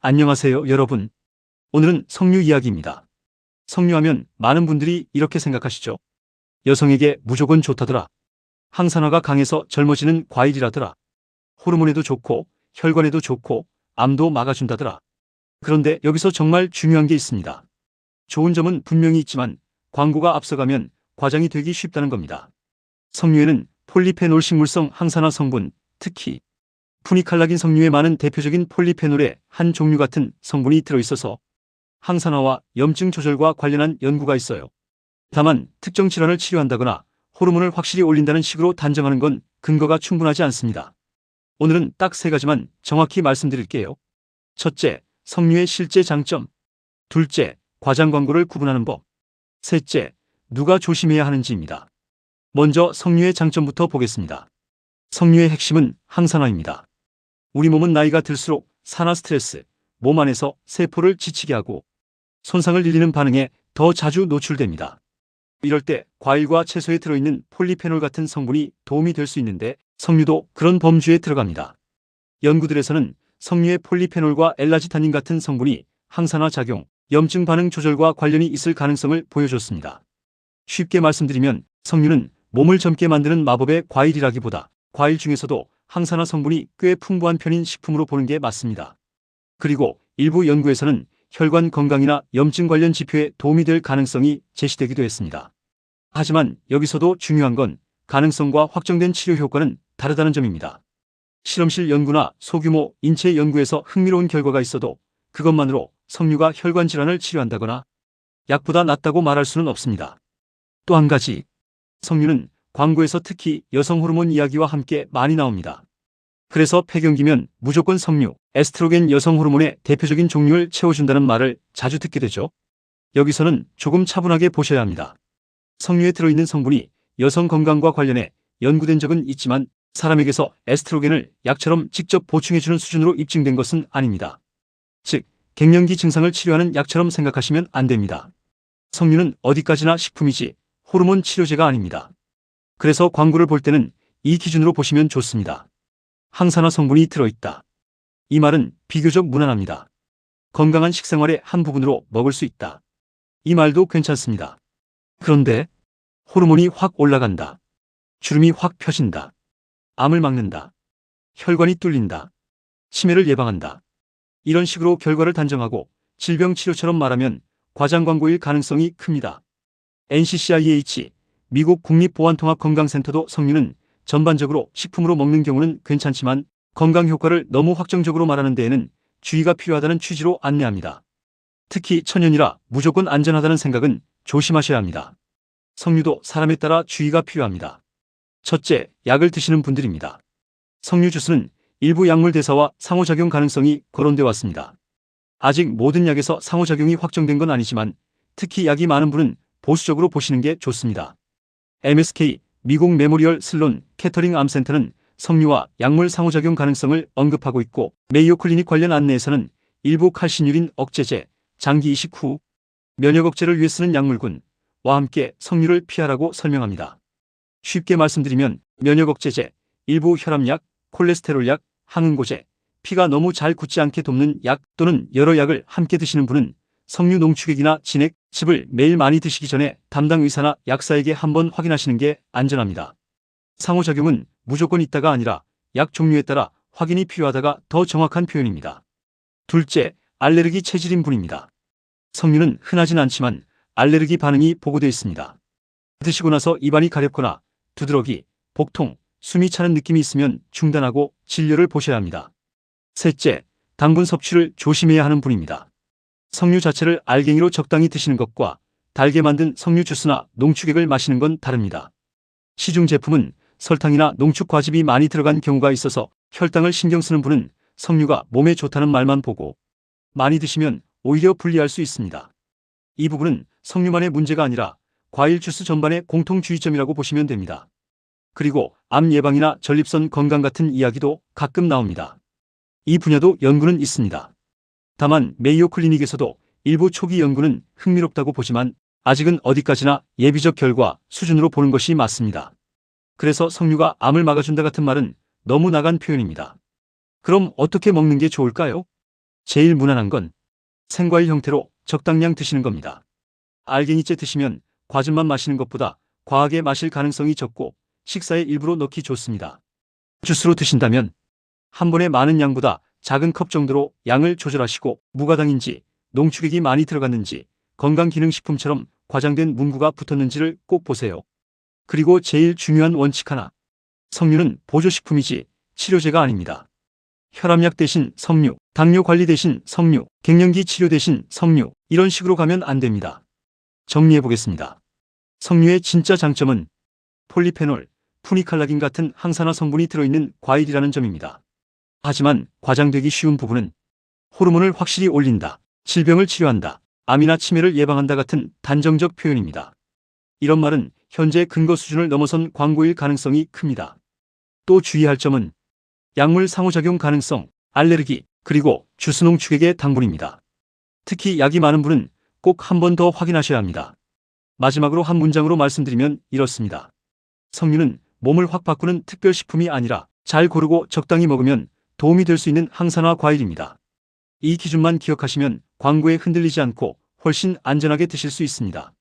안녕하세요, 여러분. 오늘은 석류 이야기입니다. 석류하면 많은 분들이 이렇게 생각하시죠. 여성에게 무조건 좋다더라. 항산화가 강해서 젊어지는 과일이라더라. 호르몬에도 좋고 혈관에도 좋고 암도 막아준다더라. 그런데 여기서 정말 중요한 게 있습니다. 좋은 점은 분명히 있지만 광고가 앞서가면 과장이 되기 쉽다는 겁니다. 석류에는 폴리페놀 식물성 항산화 성분, 특히 푸니칼라긴 석류에 많은 대표적인 폴리페놀의 한 종류 같은 성분이 들어있어서 항산화와 염증 조절과 관련한 연구가 있어요. 다만 특정 질환을 치료한다거나 호르몬을 확실히 올린다는 식으로 단정하는 건 근거가 충분하지 않습니다. 오늘은 딱 세 가지만 정확히 말씀드릴게요. 첫째, 석류의 실제 장점. 둘째, 과장 광고를 구분하는 법. 셋째, 누가 조심해야 하는지입니다. 먼저 석류의 장점부터 보겠습니다. 석류의 핵심은 항산화입니다. 우리 몸은 나이가 들수록 산화 스트레스, 몸 안에서 세포를 지치게 하고 손상을 일으키는 반응에 더 자주 노출됩니다. 이럴 때 과일과 채소에 들어있는 폴리페놀 같은 성분이 도움이 될 수 있는데 석류도 그런 범주에 들어갑니다. 연구들에서는 석류의 폴리페놀과 엘라지타닌 같은 성분이 항산화 작용, 염증 반응 조절과 관련이 있을 가능성을 보여줬습니다. 쉽게 말씀드리면 석류는 몸을 젊게 만드는 마법의 과일이라기보다 과일 중에서도 항산화 성분이 꽤 풍부한 편인 식품으로 보는 게 맞습니다. 그리고 일부 연구에서는 혈관 건강이나 염증 관련 지표에 도움이 될 가능성이 제시되기도 했습니다. 하지만 여기서도 중요한 건 가능성과 확정된 치료 효과는 다르다는 점입니다. 실험실 연구나 소규모 인체 연구에서 흥미로운 결과가 있어도 그것만으로 석류가 혈관 질환을 치료한다거나 약보다 낫다고 말할 수는 없습니다. 또 한 가지, 석류는 광고에서 특히 여성 호르몬 이야기와 함께 많이 나옵니다. 그래서 폐경기면 무조건 석류, 에스트로겐 여성 호르몬의 대표적인 종류를 채워준다는 말을 자주 듣게 되죠. 여기서는 조금 차분하게 보셔야 합니다. 석류에 들어있는 성분이 여성 건강과 관련해 연구된 적은 있지만 사람에게서 에스트로겐을 약처럼 직접 보충해주는 수준으로 입증된 것은 아닙니다. 즉, 갱년기 증상을 치료하는 약처럼 생각하시면 안 됩니다. 석류는 어디까지나 식품이지 호르몬 치료제가 아닙니다. 그래서 광고를 볼 때는 이 기준으로 보시면 좋습니다. 항산화 성분이 들어있다. 이 말은 비교적 무난합니다. 건강한 식생활의 한 부분으로 먹을 수 있다. 이 말도 괜찮습니다. 그런데 호르몬이 확 올라간다. 주름이 확 펴진다. 암을 막는다. 혈관이 뚫린다. 치매를 예방한다. 이런 식으로 결과를 단정하고 질병 치료처럼 말하면 과장 광고일 가능성이 큽니다. NCCIH, 미국 국립보안통합건강센터도 석류는 전반적으로 식품으로 먹는 경우는 괜찮지만 건강 효과를 너무 확정적으로 말하는 데에는 주의가 필요하다는 취지로 안내합니다. 특히 천연이라 무조건 안전하다는 생각은 조심하셔야 합니다. 석류도 사람에 따라 주의가 필요합니다. 첫째, 약을 드시는 분들입니다. 석류 주스는 일부 약물 대사와 상호작용 가능성이 거론돼 왔습니다. 아직 모든 약에서 상호작용이 확정된 건 아니지만 특히 약이 많은 분은 보수적으로 보시는 게 좋습니다. MSK, 미국 메모리얼 슬론 캐터링 암센터는 석류와 약물 상호작용 가능성을 언급하고 있고 메이오 클리닉 관련 안내에서는 일부 칼시뉴린 억제제, 장기 이식 후 면역 억제를 위해 쓰는 약물군와 함께 석류를 피하라고 설명합니다. 쉽게 말씀드리면 면역 억제제, 일부 혈압약, 콜레스테롤약, 항응고제, 피가 너무 잘 굳지 않게 돕는 약 또는 여러 약을 함께 드시는 분은 석류 농축액이나 진액, 즙을 매일 많이 드시기 전에 담당 의사나 약사에게 한번 확인하시는 게 안전합니다. 상호작용은 무조건 있다가 아니라 약 종류에 따라 확인이 필요하다가 더 정확한 표현입니다. 둘째, 알레르기 체질인 분입니다. 석류는 흔하진 않지만 알레르기 반응이 보고되어 있습니다. 드시고 나서 입안이 가렵거나 두드러기, 복통, 숨이 차는 느낌이 있으면 중단하고 진료를 보셔야 합니다. 셋째, 당분 섭취를 조심해야 하는 분입니다. 석류 자체를 알갱이로 적당히 드시는 것과 달게 만든 석류 주스나 농축액을 마시는 건 다릅니다. 시중 제품은 설탕이나 농축 과즙이 많이 들어간 경우가 있어서 혈당을 신경 쓰는 분은 석류가 몸에 좋다는 말만 보고 많이 드시면 오히려 불리할 수 있습니다. 이 부분은 석류만의 문제가 아니라 과일 주스 전반의 공통주의점이라고 보시면 됩니다. 그리고 암 예방이나 전립선 건강 같은 이야기도 가끔 나옵니다. 이 분야도 연구는 있습니다. 다만 메이오 클리닉에서도 일부 초기 연구는 흥미롭다고 보지만 아직은 어디까지나 예비적 결과 수준으로 보는 것이 맞습니다. 그래서 석류가 암을 막아준다 같은 말은 너무 나간 표현입니다. 그럼 어떻게 먹는 게 좋을까요? 제일 무난한 건 생과일 형태로 적당량 드시는 겁니다. 알갱이째 드시면 과즙만 마시는 것보다 과하게 마실 가능성이 적고 식사에 일부러 넣기 좋습니다. 주스로 드신다면 한 번에 많은 양보다 작은 컵 정도로 양을 조절하시고 무가당인지 농축액이 많이 들어갔는지 건강기능식품처럼 과장된 문구가 붙었는지를 꼭 보세요. 그리고 제일 중요한 원칙 하나. 석류는 보조식품이지 치료제가 아닙니다. 혈압약 대신 석류, 당뇨 관리 대신 석류, 갱년기 치료 대신 석류, 이런 식으로 가면 안 됩니다. 정리해 보겠습니다. 석류의 진짜 장점은 폴리페놀, 푸니칼라긴 같은 항산화 성분이 들어있는 과일이라는 점입니다. 하지만 과장되기 쉬운 부분은 호르몬을 확실히 올린다, 질병을 치료한다, 암이나 치매를 예방한다 같은 단정적 표현입니다. 이런 말은 현재 근거 수준을 넘어선 광고일 가능성이 큽니다. 또 주의할 점은 약물 상호작용 가능성, 알레르기, 그리고 주스 농축액의 당분입니다. 특히 약이 많은 분은 꼭 한 번 더 확인하셔야 합니다. 마지막으로 한 문장으로 말씀드리면 이렇습니다. 석류는 몸을 확 바꾸는 특별식품이 아니라 잘 고르고 적당히 먹으면 도움이 될 수 있는 항산화 과일입니다. 이 기준만 기억하시면 광고에 흔들리지 않고 훨씬 안전하게 드실 수 있습니다.